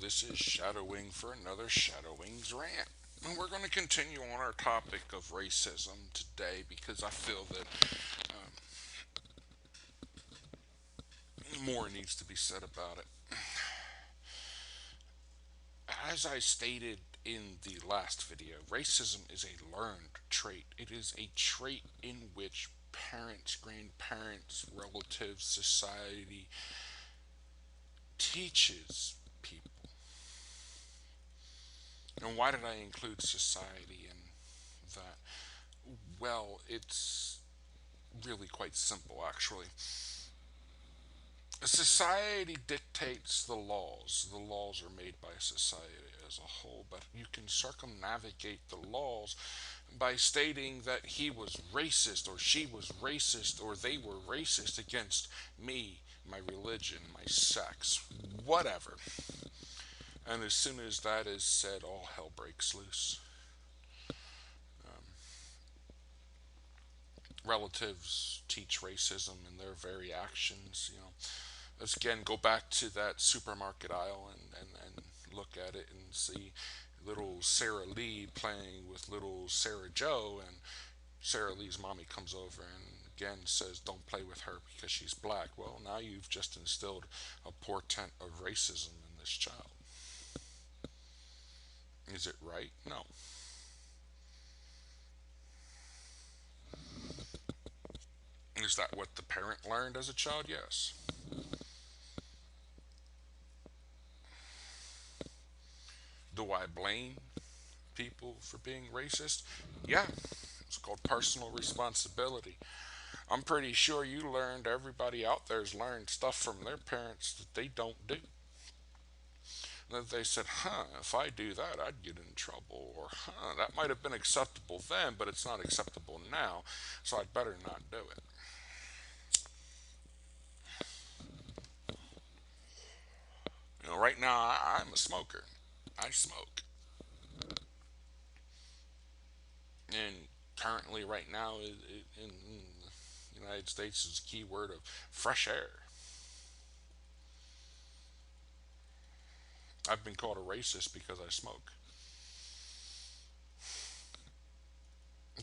this is Shadowing for another Shadowings rant. And we're going to continue on our topic of racism today because I feel that more needs to be said about it. As I stated in the last video, racism is a learned trait. It is a trait in which parents, grandparents, relatives, society teaches people. And why did I include society in that? Well, it's really quite simple, actually. Society dictates the laws. The laws are made by society as a whole, but you can circumnavigate the laws by stating that he was racist, or she was racist, or they were racist against me, my religion, my sex, whatever. And as soon as that is said, all hell breaks loose. Relatives teach racism in their very actions. Let's again go back to that supermarket aisle and look at it and see little Sarah Lee playing with little Sarah Joe, and Sarah Lee's mommy comes over and again says, "Don't play with her because she's black." Well, now you've just instilled a portent of racism in this child. Is it right? No. Is that what the parent learned as a child? Yes. Do I blame people for being racist? Yeah. It's called personal responsibility. I'm pretty sure you learned, everybody out there's learned stuff from their parents that they don't do. That they said, if I do that, I'd get in trouble. Or, that might have been acceptable then, but it's not acceptable now, so I'd better not do it. Right now, I'm a smoker. I smoke. And currently, right now, in the United States, is a key word of fresh air. I've been called a racist because I smoke.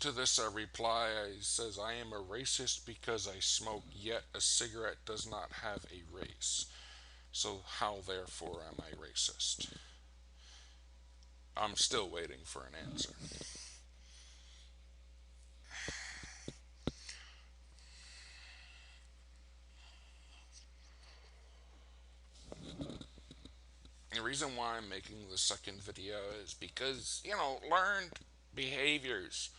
To this, I reply, I says, I am a racist because I smoke, yet a cigarette does not have a race. So how, therefore, am I racist? I'm still waiting for an answer. The reason why I'm making the second video is because, learned behaviors.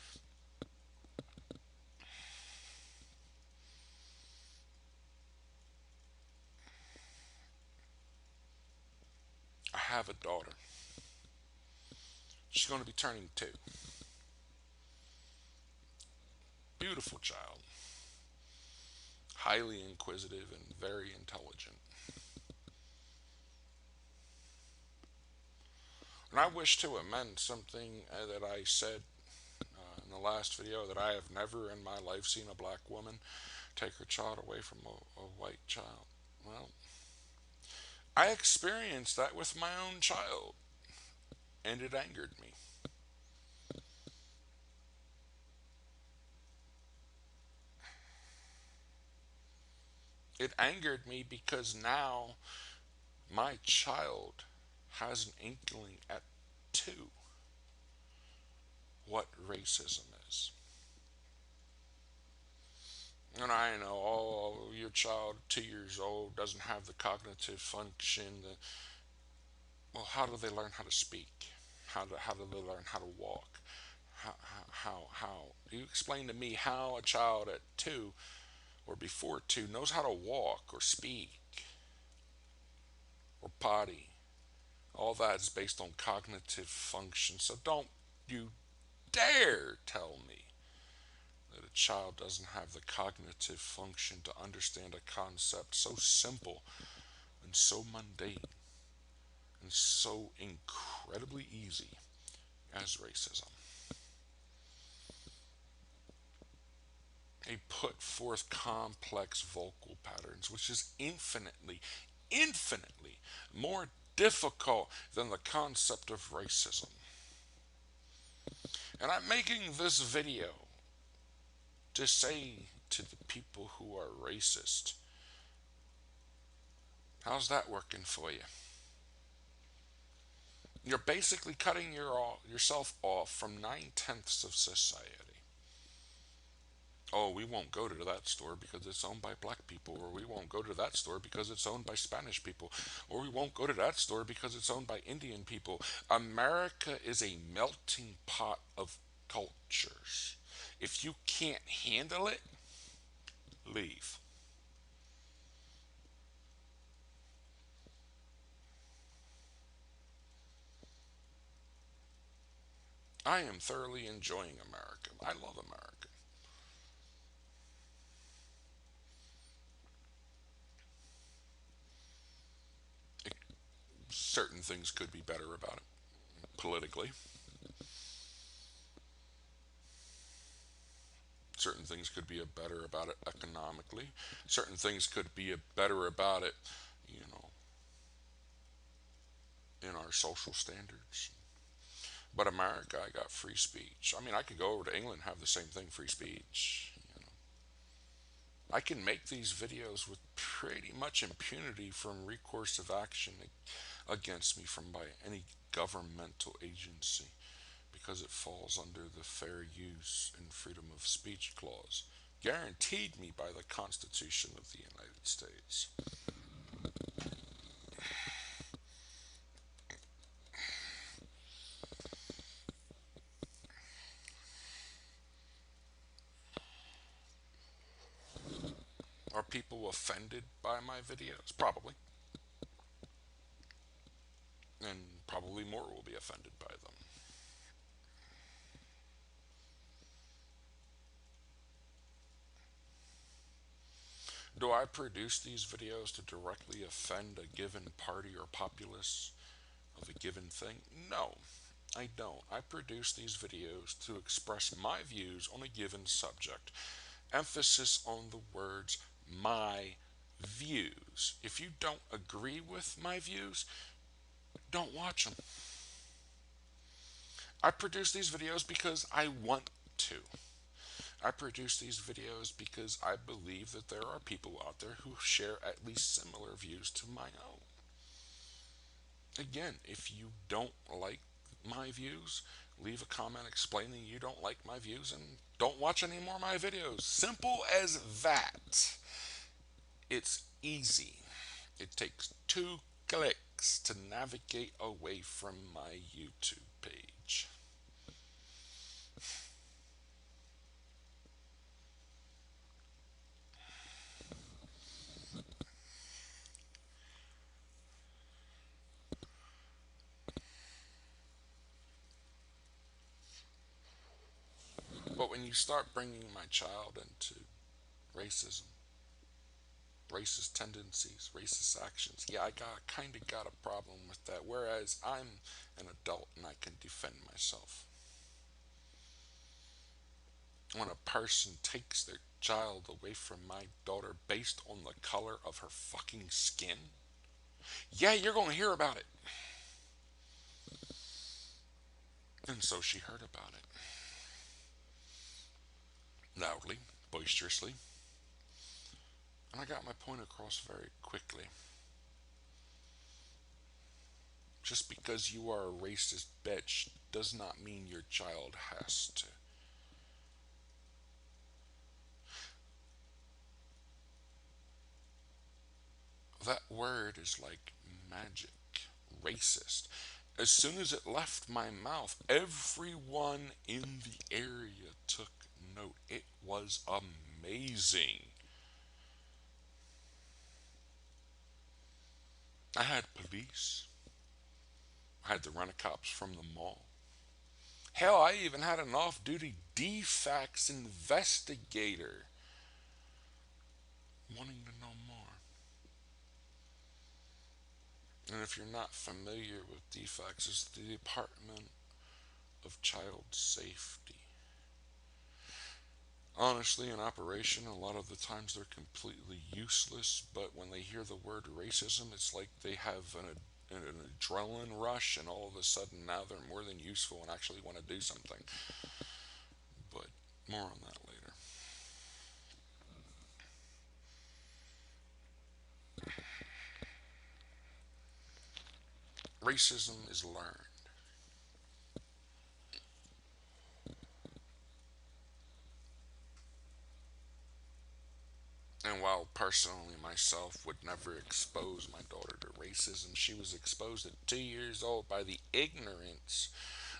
I have a daughter. She's going to be turning 2. Beautiful child. Highly inquisitive and very intelligent. And I wish to amend something that I said in the last video, that I have never in my life seen a black woman take her child away from a white child. Well, I experienced that with my own child, and it angered me. It angered me because now my child has an inkling at 2 what racism is. And I know, oh, your child, 2 years old, doesn't have the cognitive function. Well, how do they learn how to speak? How do they learn how to walk? How? You explain to me how a child at 2 or before 2 knows how to walk or speak or potty. All that is based on cognitive function. So don't you dare tell me that a child doesn't have the cognitive function to understand a concept so simple and so mundane and so incredibly easy as racism. They put forth complex vocal patterns, which is infinitely more difficult than the concept of racism. And I'm making this video to say to the people who are racist, how's that working for you? You're basically cutting yourself off from 9/10 of society. Oh, we won't go to that store because it's owned by black people, or we won't go to that store because it's owned by Spanish people, or we won't go to that store because it's owned by Indian people. America is a melting pot of cultures. If you can't handle it, leave. I am thoroughly enjoying America. I love America. It, certain things could be better about it politically. Certain things could be a better about it economically. Certain things could be a better about it, you know, in our social standards. But America, I got free speech. I mean, I could go over to England and have the same thing, free speech. I can make these videos with pretty much impunity from recourse of action against me from by any governmental agency because it falls under the fair use and freedom of speech clause guaranteed me by the Constitution of the United States. Are people offended by my videos? Probably. And probably more will be offended by them. Do I produce these videos to directly offend a given party or populace of a given thing? No, I don't. I produce these videos to express my views on a given subject. Emphasis on the words my views. If you don't agree with my views, don't watch them. I produce these videos because I want to. I produce these videos because I believe that there are people out there who share at least similar views to my own. Again, if you don't like my views, leave a comment explaining you don't like my views and don't watch any more of my videos. Simple as that. It's easy. It takes 2 clicks to navigate away from my YouTube page. But when you start bringing my child into racism, racist tendencies, racist actions, yeah, I kind of got a problem with that. Whereas I'm an adult and I can defend myself. When a person takes their child away from my daughter based on the color of her fucking skin, yeah, you're going to hear about it. And so she heard about it. Loudly, boisterously, and I got my point across very quickly. Just because you are a racist bitch does not mean your child has to. That word is like magic. Racist. As soon as it left my mouth, everyone in the area took note. It was amazing. I had police. I had the rent-a-cops from the mall. Hell, I even had an off-duty DFAX investigator wanting to know more. And if you're not familiar with DFAX, it's the Department of Child Safety. Honestly, in operation, a lot of the times they're completely useless, but when they hear the word racism, it's like they have an adrenaline rush, and all of a sudden now they're more than useful and actually want to do something. But more on that later. Racism is learned. And while personally myself would never expose my daughter to racism, she was exposed at 2 years old by the ignorance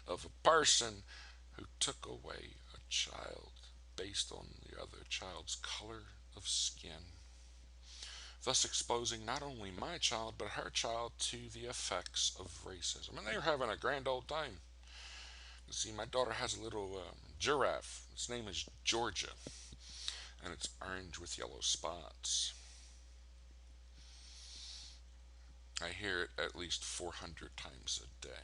of a person who took away a child based on the other child's color of skin, thus exposing not only my child but her child to the effects of racism. And they were having a grand old time. You see, my daughter has a little giraffe. Its name is Georgia, and it's orange with yellow spots. I hear it at least 400 times a day.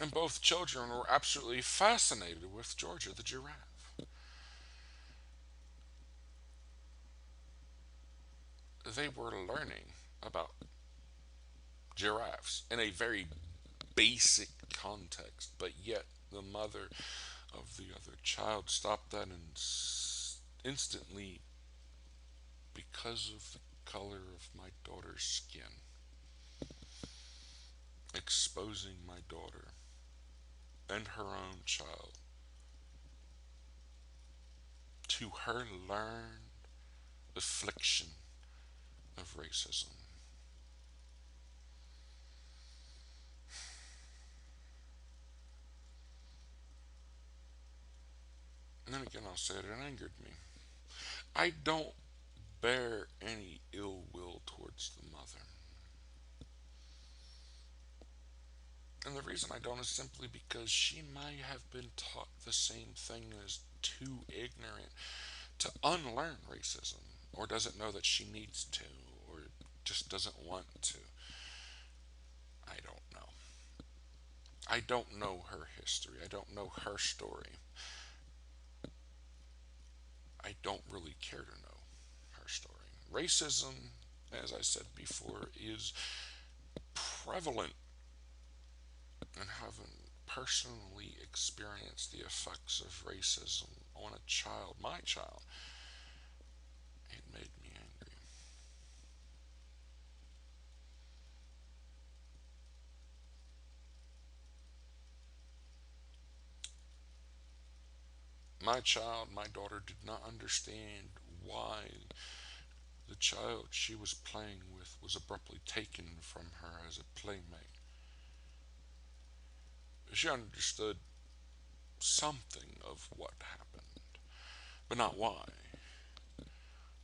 And both children were absolutely fascinated with Georgia the giraffe. They were learning about giraffes in a very basic context, but yet the mother of the other child stopped that and instantly, because of the color of my daughter's skin, exposing my daughter and her own child to her learned affliction of racism. And then again, I'll say it angered me. I don't bear any ill will towards the mother. And the reason I don't is simply because she might have been taught the same thing as too ignorant to unlearn racism, or doesn't know that she needs to, or just doesn't want to. I don't know. I don't know her history. I don't know her story. I don't really care to know her story. Racism, as I said before, is prevalent, and having personally experienced the effects of racism on a child, my child, it made me angry. My child, my daughter, did not understand why the child she was playing with was abruptly taken from her as a playmate. She understood something of what happened, but not why.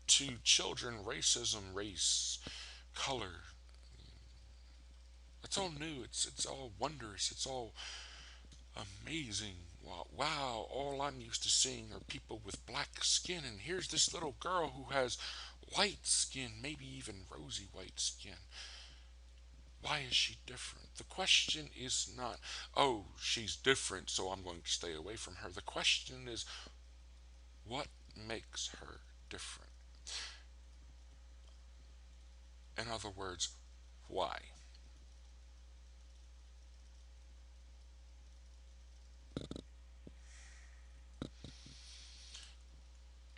To children, racism, race, color, it's all new. It's all wondrous. It's all amazing. Wow, wow, all I'm used to seeing are people with black skin, and here's this little girl who has white skin, maybe even rosy white skin. Why is she different? The question is not, oh, she's different, so I'm going to stay away from her. The question is, what makes her different? In other words, why?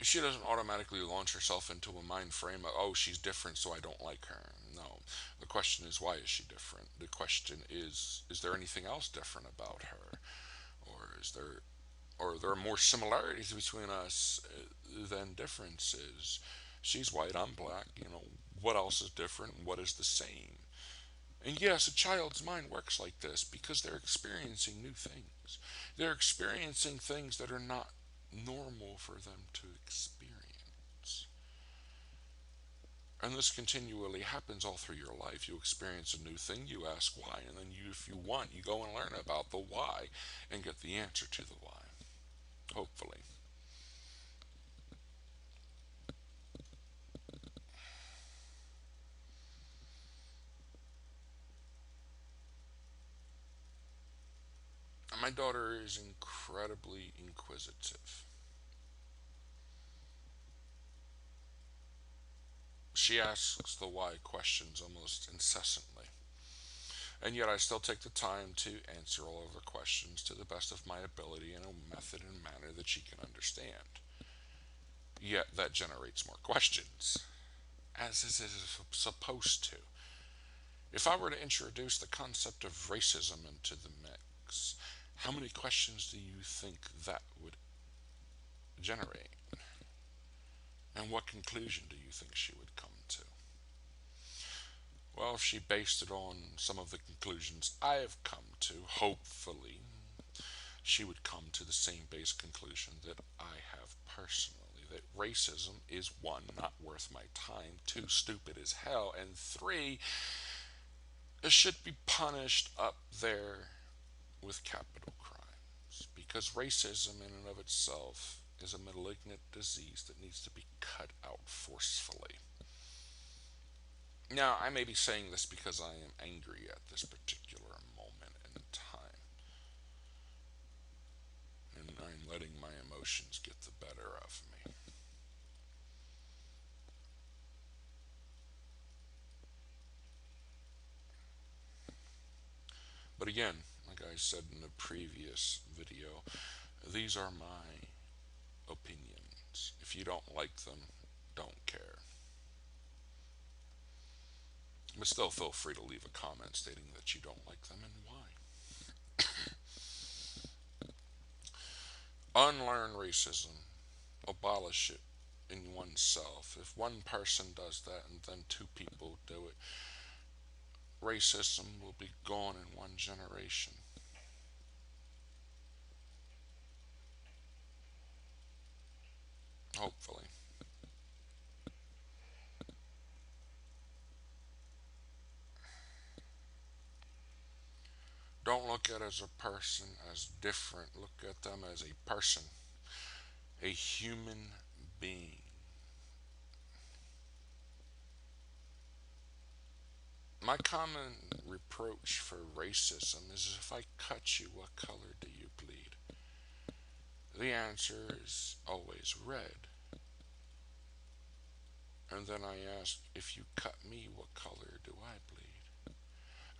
She doesn't automatically launch herself into a mind frame of, oh, she's different, so I don't like her. No. The question is, why is she different? The question is there anything else different about her? Or is there, or there are more similarities between us than differences? She's white, I'm black, what else is different? What is the same? And yes, a child's mind works like this because they're experiencing new things. They're experiencing things that are not normal for them to experience. And this continually happens all through your life. You experience a new thing, you ask why, and then if you want, you go and learn about the why and get the answer to the why. Hopefully. My daughter is incredibly inquisitive. She asks the why questions almost incessantly. And yet I still take the time to answer all of her questions to the best of my ability in a method and manner that she can understand. Yet that generates more questions, as it is supposed to. If I were to introduce the concept of racism into the mix, how many questions do you think that would generate? And what conclusion do you think she would come to? Well, if she based it on some of the conclusions I have come to, hopefully, she would come to the same base conclusion that I have personally, that racism is one, not worth my time, two, stupid as hell, and three, it should be punished up there with capital crimes. Because racism, in and of itself, is a malignant disease that needs to be cut out forcefully. Now, I may be saying this because I am angry at this particular moment in time, and I'm letting my emotions get the better of me. But again, like I said in the previous video, these are my opinions. If you don't like them, don't care. But still, feel free to leave a comment stating that you don't like them and why. Unlearn racism, abolish it in oneself. If one person does that and then two people do it, racism will be gone in one generation. Hopefully. Don't look at as a person as different. Look at them as a person, a human being. My common reproach for racism is if I cut you, what color do you bleed? The answer is always red. And then I ask, if you cut me, what color do I bleed?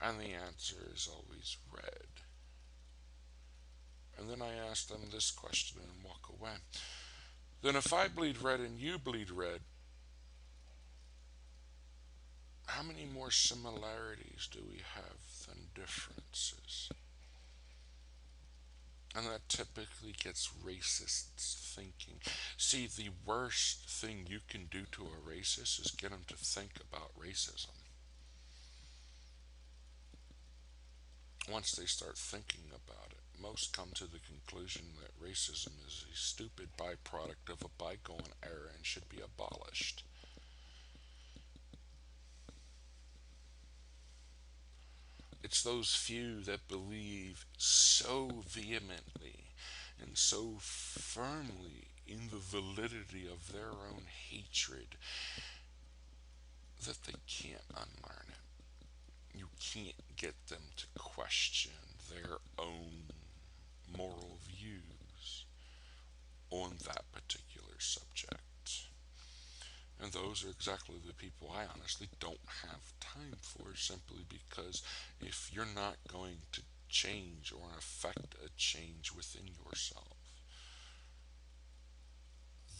And the answer is always red. And then I ask them this question and walk away. Then if I bleed red and you bleed red, how many more similarities do we have than differences? And that typically gets racists thinking. See, the worst thing you can do to a racist is get them to think about racism. Once they start thinking about it, most come to the conclusion that racism is a stupid byproduct of a bygone era and should be abolished. It's those few that believe so vehemently and so firmly in the validity of their own hatred that they can't unlearn it. You can't get them to question their own moral views on that particular subject. And those are exactly the people I honestly don't have time for, simply because if you're not going to change or affect a change within yourself,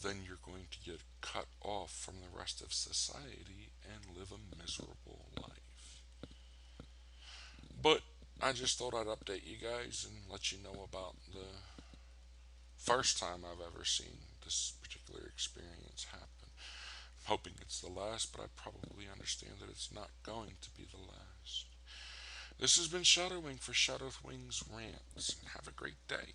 then you're going to get cut off from the rest of society and live a miserable life. But I just thought I'd update you guys and let you know about the first time I've ever seen this particular experience happen. I'm hoping it's the last, but I probably understand that it's not going to be the last. This has been Shadowwing for Shadowwing's Rants. Have a great day.